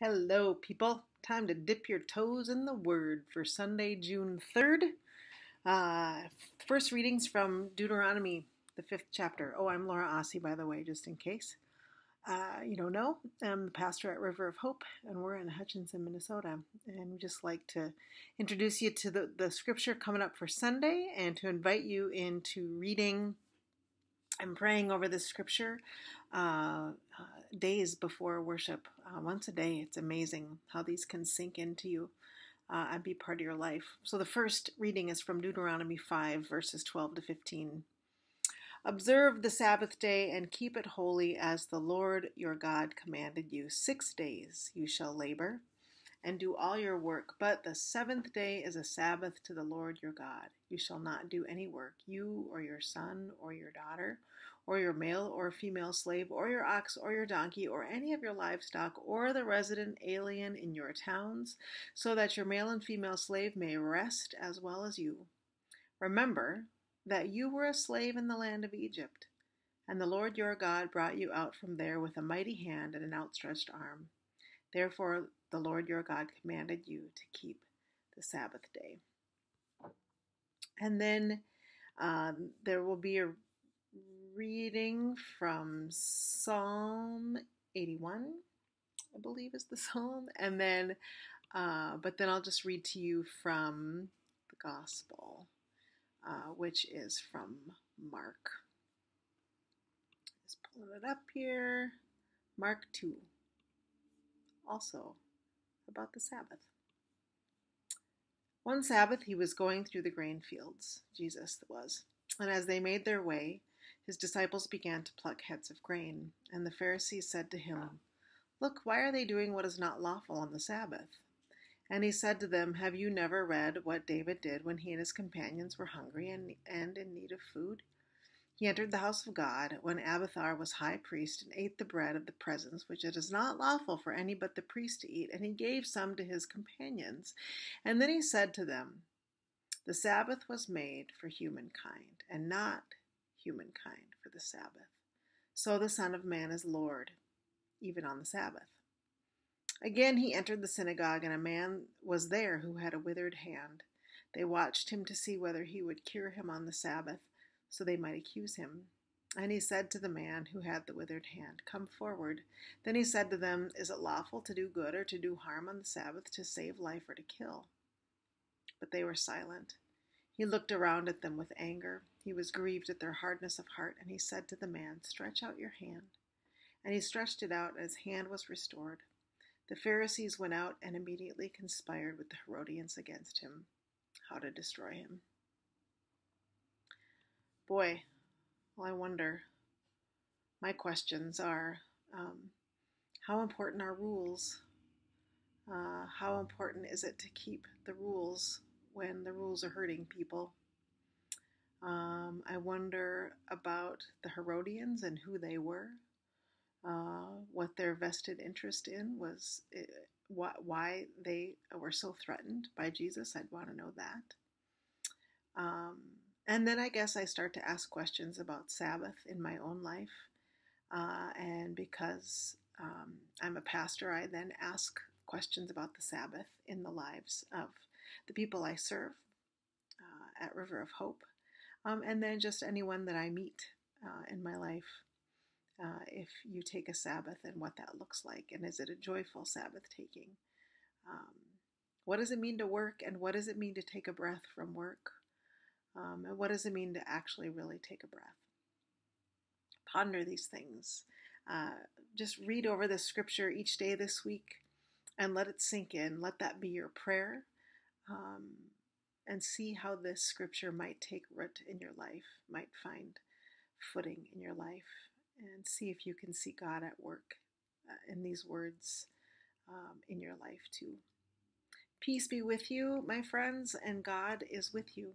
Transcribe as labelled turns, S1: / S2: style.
S1: Hello, people. Time to dip your toes in the Word for Sunday, June 3rd. Uh, First readings from Deuteronomy, the 5th chapter. Oh, I'm Laura Ossie, by the way, just in case you don't know. I'm the pastor at River of Hope, and we're in Hutchinson, Minnesota. And we just like to introduce you to the scripture coming up for Sunday and to invite you into reading and praying over this scripture days before worship, once a day. It's amazing how these can sink into you and be part of your life. So the first reading is from Deuteronomy 5, verses 12 to 15. Observe the Sabbath day and keep it holy as the Lord your God commanded you. 6 days you shall labor and do all your work, but the seventh day is a Sabbath to the Lord your God. You shall not do any work, you or your son or your daughter, or your male or female slave, or your ox or your donkey, or any of your livestock, or the resident alien in your towns, so that your male and female slave may rest as well as you. Remember that you were a slave in the land of Egypt, and the Lord your God brought you out from there with a mighty hand and an outstretched arm. Therefore, the Lord your God commanded you to keep the Sabbath day. And then there will be a reading from Psalm 81, I believe is the psalm. And then, but then I'll just read to you from the Gospel, which is from Mark. Just pulling it up here. Mark 2. Also about the Sabbath. One Sabbath he was going through the grain fields, Jesus was, and as they made their way, his disciples began to pluck heads of grain, and the Pharisees said to him, "Look, why are they doing what is not lawful on the Sabbath?" And he said to them, "Have you never read what David did when he and his companions were hungry and in need of food? He entered the house of God when Abiathar was high priest and ate the bread of the presence, which it is not lawful for any but the priest to eat, and he gave some to his companions. And then he said to them, the Sabbath was made for humankind, and not humankind for the Sabbath. So the Son of Man is Lord, even on the Sabbath." Again he entered the synagogue, and a man was there who had a withered hand. They watched him to see whether he would cure him on the Sabbath, so they might accuse him. And he said to the man who had the withered hand, "Come forward." Then he said to them, "Is it lawful to do good or to do harm on the Sabbath, to save life or to kill?" But they were silent. He looked around at them with anger. He was grieved at their hardness of heart, and he said to the man, "Stretch out your hand." And he stretched it out, and his hand was restored. The Pharisees went out and immediately conspired with the Herodians against him, how to destroy him. Boy, well, I wonder. My questions are, how important are rules? How important is it to keep the rules when the rules are hurting people? I wonder about the Herodians and who they were, what their vested interest in was, why they were so threatened by Jesus. I'd want to know that. And then I guess I start to ask questions about Sabbath in my own life. And because I'm a pastor, I then ask questions about the Sabbath in the lives of the people I serve at River of Hope. And then just anyone that I meet in my life. If you take a Sabbath and what that looks like, and is it a joyful Sabbath taking? What does it mean to work, and what does it mean to take a breath from work? And what does it mean to actually really take a breath? Ponder these things. Just read over the scripture each day this week and let it sink in. Let that be your prayer, and see how this scripture might take root in your life, might find footing in your life, and see if you can see God at work in these words in your life too. Peace be with you, my friends, and God is with you.